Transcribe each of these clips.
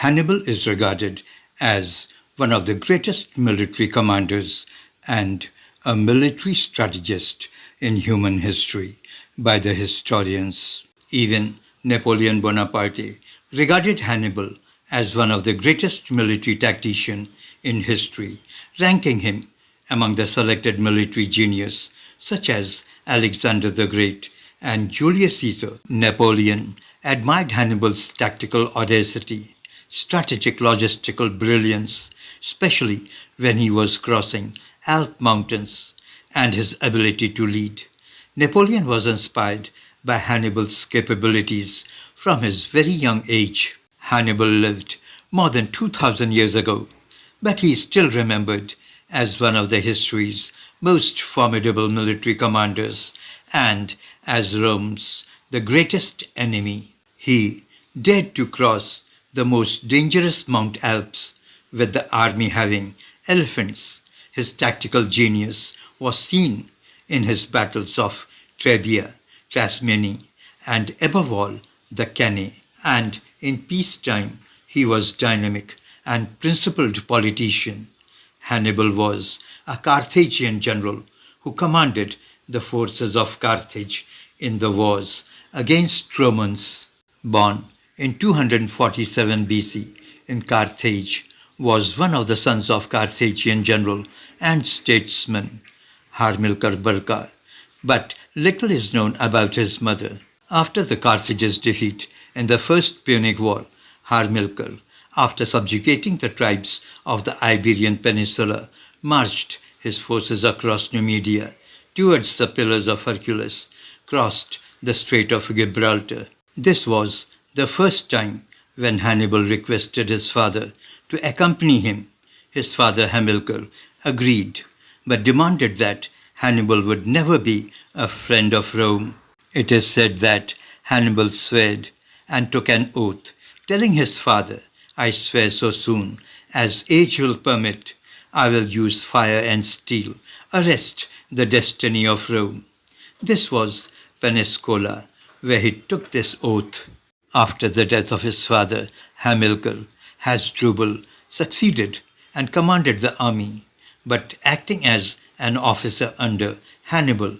Hannibal is regarded as one of the greatest military commanders and a military strategist in human history by the historians. Even Napoleon Bonaparte regarded Hannibal as one of the greatest military tacticians in history, ranking him among the selected military genius such as Alexander the Great and Julius Caesar. Napoleon admired Hannibal's tactical audacity, strategic logistical brilliance, especially when he was crossing Alp mountains, and his ability to lead. Napoleon was inspired by Hannibal's capabilities from his very young age. Hannibal lived more than 2,000 years ago, but he is still remembered as one of the history's most formidable military commanders and as Rome's the greatest enemy. He dared to cross the most dangerous Mount Alps with the army having elephants. His tactical genius was seen in his battles of Trebia, Trasmeni, and above all, the Cannae. And in peacetime, he was dynamic and principled politician. Hannibal was a Carthaginian general who commanded the forces of Carthage in the wars against Romans. Born in 247 BC in Carthage, was one of the sons of Carthaginian general and statesman Hamilcar Barca, but little is known about his mother. After the Carthage's defeat in the First Punic War, Hamilcar, after subjugating the tribes of the Iberian Peninsula, marched his forces across Numidia towards the Pillars of Hercules, crossed the Strait of Gibraltar. This was the first time when Hannibal requested his father to accompany him. His father Hamilcar agreed, but demanded that Hannibal would never be a friend of Rome. It is said that Hannibal swore and took an oath, telling his father, "I swear so soon as age will permit, I will use fire and steel, arrest the destiny of Rome." This was Peniscola, where he took this oath. After the death of his father, Hamilcar, Hasdrubal succeeded and commanded the army, but acting as an officer under Hannibal.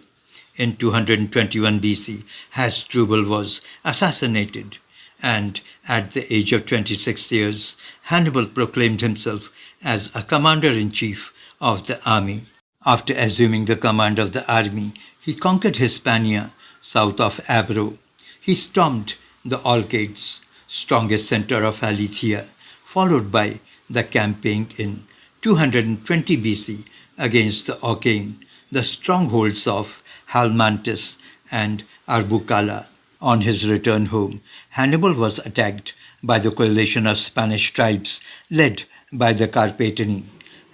In 221 BC, Hasdrubal was assassinated, and at the age of 26 years, Hannibal proclaimed himself as a commander-in-chief of the army. After assuming the command of the army, he conquered Hispania, south of Ebro. He stormed the Alcades, strongest center of Aletheia, followed by the campaign in 220 BC against the Ochane, the strongholds of Halmantis and Arbukala. On his return home, Hannibal was attacked by the coalition of Spanish tribes led by the Carpetani.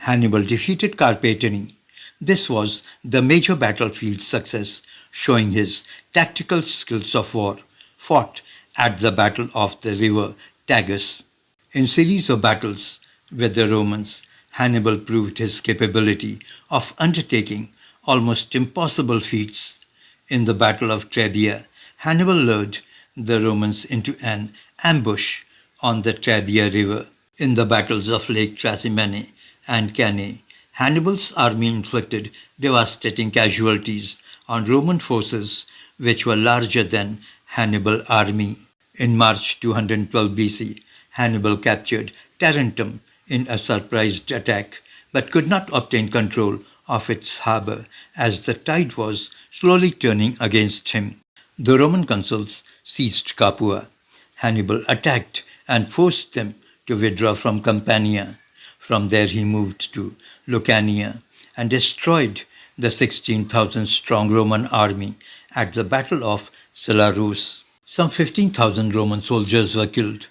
Hannibal defeated Carpetani. This was the major battlefield success, showing his tactical skills of war, fought at the Battle of the River Tagus. In series of battles with the Romans, Hannibal proved his capability of undertaking almost impossible feats. In the Battle of Trebia, Hannibal lured the Romans into an ambush on the Trebia River. In the battles of Lake Trasimene and Cannae, Hannibal's army inflicted devastating casualties on Roman forces which were larger than Hannibal's army. In March 212 BC, Hannibal captured Tarentum in a surprise attack, but could not obtain control of its harbor as the tide was slowly turning against him. The Roman consuls seized Capua. Hannibal attacked and forced them to withdraw from Campania. From there he moved to Lucania and destroyed the 16,000-strong Roman army at the Battle of Silarus. Some 15,000 Roman soldiers were killed.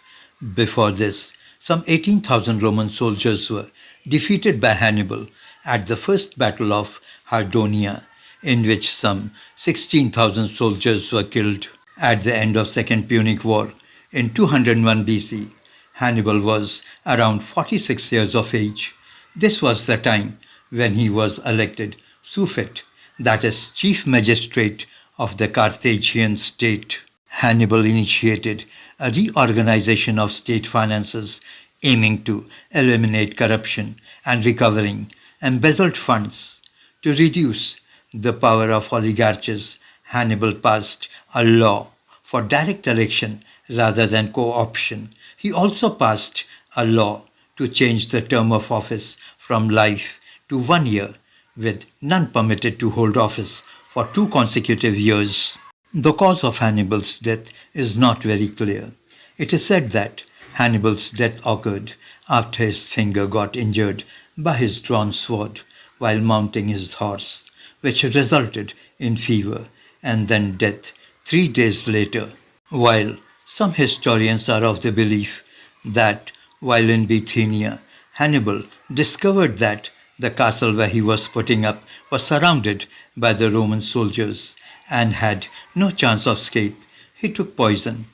Before this, some 18,000 Roman soldiers were defeated by Hannibal at the First Battle of Hardonia, in which some 16,000 soldiers were killed. At the end of Second Punic War, in 201 BC, Hannibal was around 46 years of age. This was the time when he was elected suffect, that is, chief magistrate of the Carthaginian state. Hannibal initiated a reorganization of state finances aiming to eliminate corruption and recovering embezzled funds. To reduce the power of oligarchs, Hannibal passed a law for direct election rather than co-option. He also passed a law to change the term of office from life to 1 year, with none permitted to hold office for 2 consecutive years. The cause of Hannibal's death is not very clear. It is said that Hannibal's death occurred after his finger got injured by his drawn sword while mounting his horse, which resulted in fever and then death 3 days later. While some historians are of the belief that while in Bithynia, Hannibal discovered that the castle where he was putting up was surrounded by the Roman soldiers and had no chance of escape, he took poison.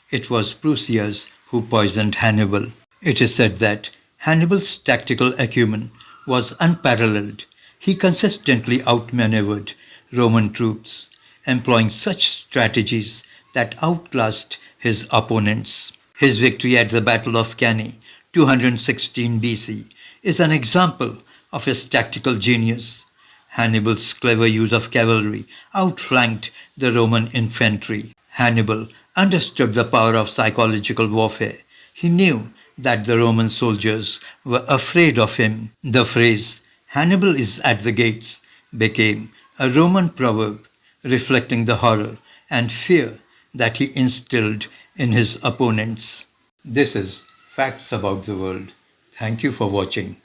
It was Prusias who poisoned Hannibal. It is said that Hannibal's tactical acumen was unparalleled. He consistently outmaneuvered Roman troops, employing such strategies that outclassed his opponents. His victory at the Battle of Cannae, 216 BC, is an example of his tactical genius. Hannibal's clever use of cavalry outflanked the Roman infantry. Hannibal understood the power of psychological warfare. He knew that the Roman soldiers were afraid of him. The phrase, "Hannibal is at the gates," became a Roman proverb reflecting the horror and fear that he instilled in his opponents. This is Facts About the World. Thank you for watching.